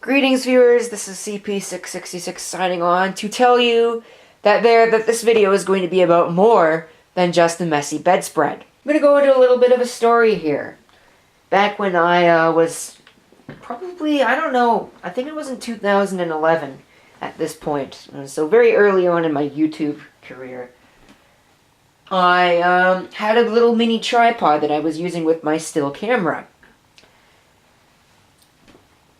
Greetings viewers, this is CP666 signing on to tell you that this video is going to be about more than just a messy bedspread. I'm going to go into a little bit of a story here. Back when I was probably, I don't know, I think it was in 2011 at this point. So very early on in my YouTube career. I had a little mini tripod that I was using with my still camera.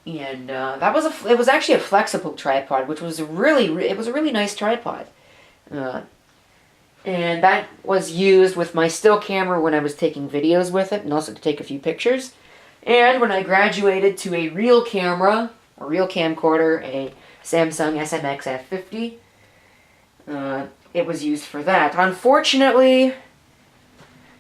And it was actually a flexible tripod, which was a really nice tripod. And that was used with my still camera when I was taking videos with it, and also to take a few pictures. And when I graduated to a real camera, a real camcorder, a Samsung SMX F50, it was used for that. Unfortunately,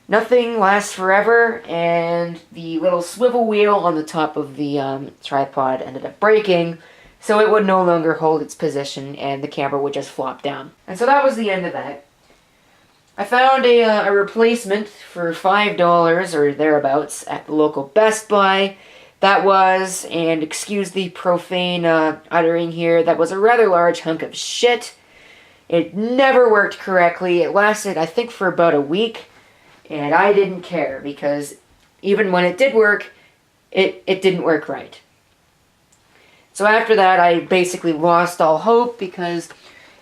nothing lasts forever, and the little swivel wheel on the top of the tripod ended up breaking, so it would no longer hold its position, and the camera would just flop down. And so that was the end of that. I found a replacement for $5 or thereabouts at the local Best Buy. That was, and excuse the profane uttering here, that was a rather large hunk of shit. It never worked correctly. It lasted, I think, for about a week. And I didn't care, because even when it did work, it didn't work right. So after that, I basically lost all hope, because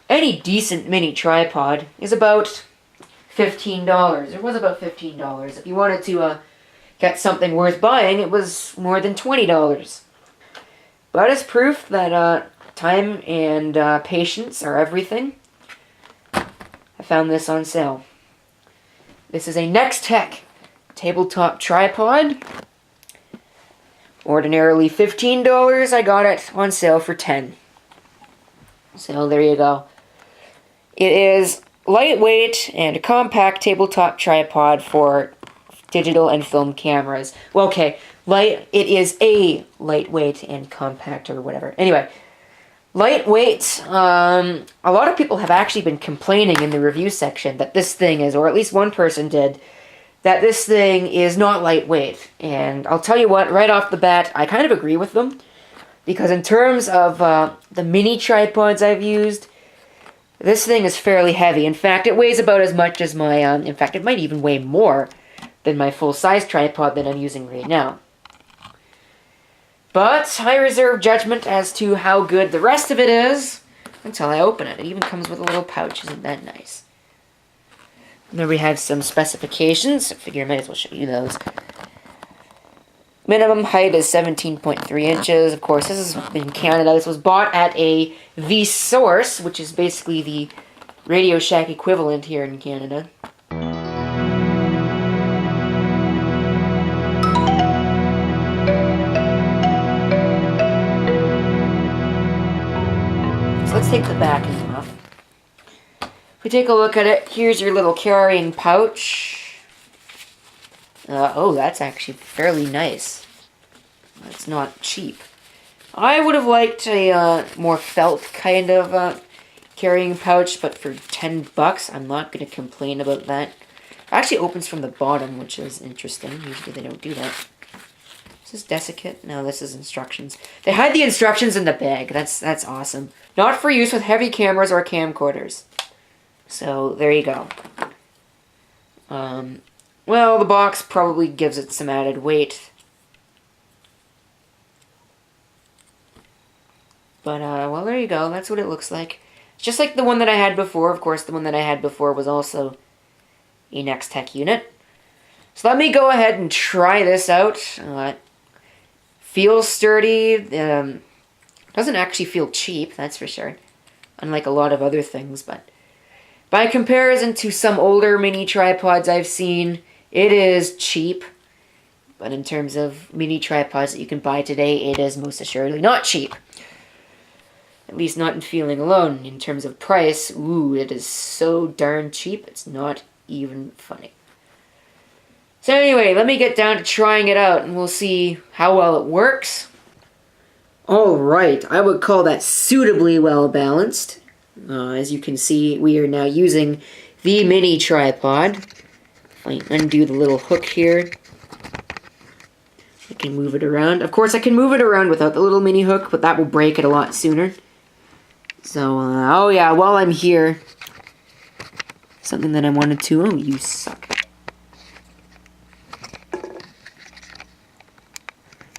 any decent mini tripod is about $15. It was about $15. If you wanted to get something worth buying, it was more than $20. But as proof that time and patience are everything, I found this on sale. This is a NexxTech tabletop tripod. Ordinarily $15, I got it on sale for $10. So there you go. It is lightweight and a compact tabletop tripod for digital and film cameras. Well, okay, it is a lightweight and compact or whatever. Anyway, lightweight. A lot of people have actually been complaining in the review section that this thing is, or at least one person did, that this thing is not lightweight. And I'll tell you what, right off the bat, I kind of agree with them. Because in terms of the mini tripods I've used, this thing is fairly heavy. In fact, it weighs about as much as my, in fact, it might even weigh more than my full-size tripod that I'm using right now. But I reserve judgment as to how good the rest of it is until I open it. It even comes with a little pouch. Isn't that nice? And then we have some specifications. I figure I might as well show you those. Minimum height is 17.3 inches. Of course, this is in Canada. This was bought at a Vsource, which is basically the Radio Shack equivalent here in Canada. Let's take the backing off. If we take a look at it, here's your little carrying pouch. Oh, that's actually fairly nice. That's not cheap. I would have liked a more felt kind of carrying pouch, but for $10, I'm not going to complain about that. It actually opens from the bottom, which is interesting. Usually they don't do that. Is this desiccant? No, this is instructions. They hide the instructions in the bag. That's awesome. Not for use with heavy cameras or camcorders. So, there you go. Well, the box probably gives it some added weight. But, well, there you go. That's what it looks like. It's just like the one that I had before. Of course, the one that I had before was also a NexxTech unit. So let me go ahead and try this out. Feels sturdy. Doesn't actually feel cheap, that's for sure. Unlike a lot of other things, but by comparison to some older mini tripods I've seen, it is cheap. But in terms of mini tripods that you can buy today, it is most assuredly not cheap. At least not in feeling alone. In terms of price, ooh, it is so darn cheap, it's not even funny. So anyway, let me get down to trying it out, and we'll see how well it works. Alright, I would call that suitably well balanced. As you can see, we are now using the mini tripod. If I undo the little hook here, can move it around. Of course, I can move it around without the little mini hook, but that will break it a lot sooner. So, oh yeah, while I'm here, something that I wanted to... Oh, you suck.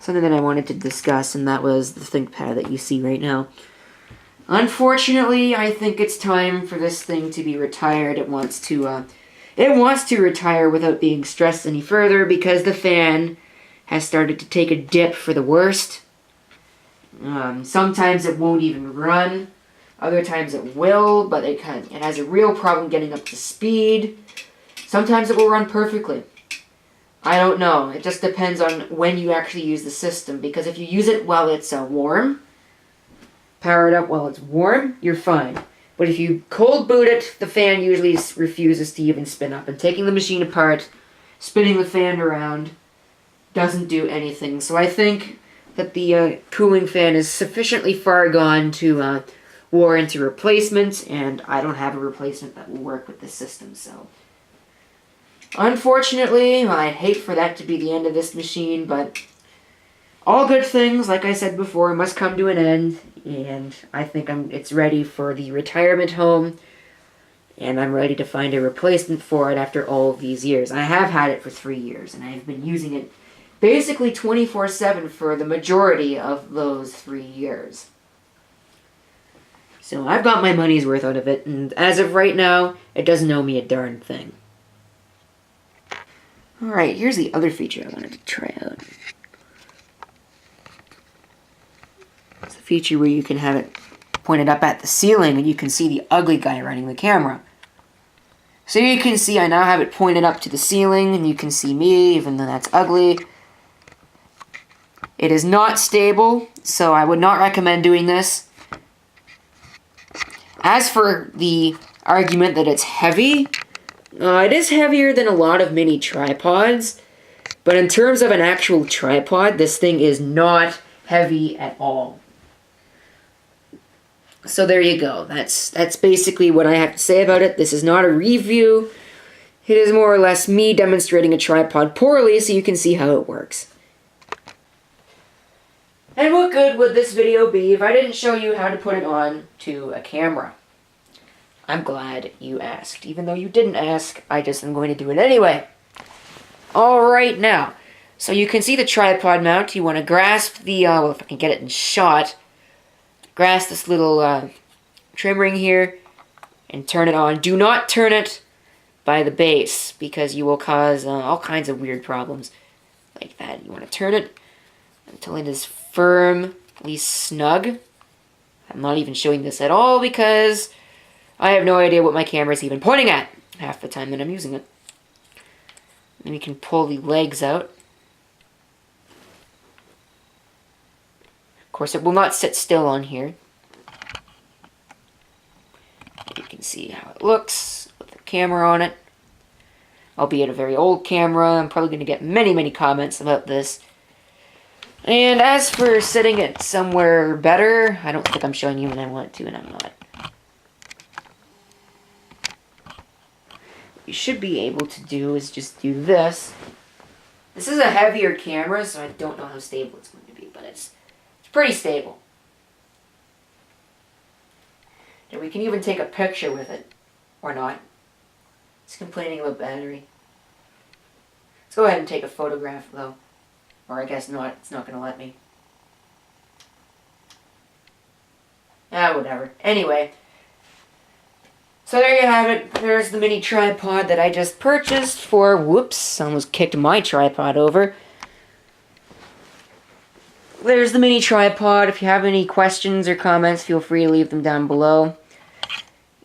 Something that I wanted to discuss, and that was the ThinkPad that you see right now. Unfortunately, I think it's time for this thing to be retired. It wants to retire without being stressed any further because the fan has started to take a dip for the worst. Sometimes it won't even run. Other times it will, but it has a real problem getting up to speed. Sometimes it will run perfectly. I don't know. It just depends on when you actually use the system, because if you use it while it's warm, power it up while it's warm, you're fine. But if you cold boot it, the fan usually refuses to even spin up. And taking the machine apart, spinning the fan around, doesn't do anything. So I think that the cooling fan is sufficiently far gone to warrant a replacement, and I don't have a replacement that will work with this system, so... Unfortunately, I'd hate for that to be the end of this machine, but all good things, like I said before, must come to an end, and I think it's ready for the retirement home, and I'm ready to find a replacement for it after all of these years. I have had it for 3 years, and I've been using it basically 24/7 for the majority of those 3 years. So I've got my money's worth out of it, and as of right now, it doesn't owe me a darn thing. Alright, here's the other feature I wanted to try out. It's a feature where you can have it pointed up at the ceiling and you can see the ugly guy running the camera. So you can see I now have it pointed up to the ceiling and you can see me, even though that's ugly. It is not stable, so I would not recommend doing this. As for the argument that it's heavy, it is heavier than a lot of mini tripods, but in terms of an actual tripod, this thing is not heavy at all. So there you go. That's basically what I have to say about it. This is not a review. It is more or less me demonstrating a tripod poorly so you can see how it works. And what good would this video be if I didn't show you how to put it on to a camera? I'm glad you asked. Even though you didn't ask, I just am going to do it anyway. Alright now, so you can see the tripod mount. You want to grasp the, well, if I can get it in shot, grasp this little trim ring here and turn it on. Do not turn it by the base because you will cause all kinds of weird problems like that. You want to turn it until it is firmly snug. I'm not even showing this at all because I have no idea what my camera is even pointing at half the time that I'm using it. Then we can pull the legs out. Of course, it will not sit still on here. You can see how it looks with the camera on it. Albeit a very old camera. I'm probably going to get many, many comments about this. And as for setting it somewhere better, I don't think I'm showing you when I want to, and I'm not. What you should be able to do is just do this. This is a heavier camera, so I don't know how stable it's going to be, but it's pretty stable. And we can even take a picture with it, or not. It's complaining about battery. Let's go ahead and take a photograph, though. Or I guess not, it's not going to let me. Whatever. Anyway. So there you have it. There's the mini tripod that I just purchased for... Whoops, almost kicked my tripod over. There's the mini tripod. If you have any questions or comments, feel free to leave them down below.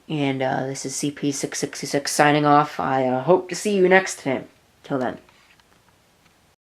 And this is CP666 signing off. I hope to see you next time. Till then.